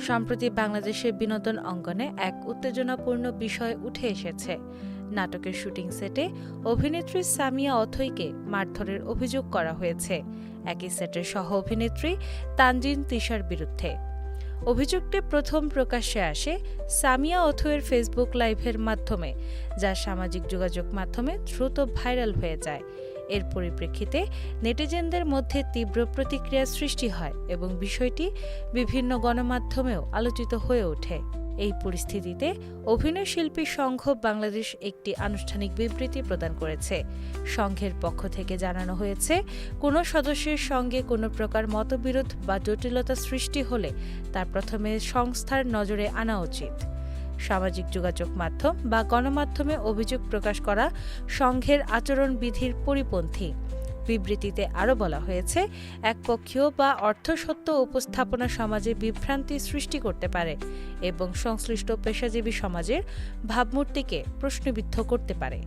সম্প্রতি বাংলাদেশের বিনোদন অঙ্গনে এক উত্তেজনাপূর্ণ বিষয় উঠে এসেছে। নাটকের শুটিং সেটে অভিনেত্রী সামিয়া অথৈকে মারধরের অভিযোগ করা হয়েছে একই সেটের সহ অভিনেত্রী তানজিন তিশার বিরুদ্ধে। অভিযোগটি প্রথম প্রকাশ্যে আসে সামিয়া অথৈয়ের ফেসবুক লাইভের মাধ্যমে, যা সামাজিক যোগাযোগ মাধ্যমে দ্রুত ভাইরাল হয়ে যায়। এর পরিপ্রেক্ষিতে নেটিজেনদের মধ্যে তীব্র প্রতিক্রিয়া সৃষ্টি হয় এবং বিষয়টি বিভিন্ন গণমাধ্যমেও আলোচিত হয়ে ওঠে। এই পরিস্থিতিতে অভিনয় শিল্পী সংঘ বাংলাদেশ একটি আনুষ্ঠানিক বিবৃতি প্রদান করেছে। সংঘের পক্ষ থেকে জানানো হয়েছে, কোনো সদস্যের সঙ্গে কোনো প্রকার মতবিরোধ বা জটিলতা সৃষ্টি হলে তা প্রথমে সংস্থার নজরে আনা উচিত। সামাজিক যোগাযোগ মাধ্যম বা গণমাধ্যমে অভিযোগ প্রকাশ করা সংঘের আচরণবিধির পরিপন্থী। বিবৃতিতে আরও বলা হয়েছে, একপক্ষীয় বা অর্থসত্ত্ব উপস্থাপনা সমাজে বিভ্রান্তি সৃষ্টি করতে পারে এবং সংশ্লিষ্ট পেশাজীবী সমাজের ভাবমূর্তিকে প্রশ্নবিদ্ধ করতে পারে।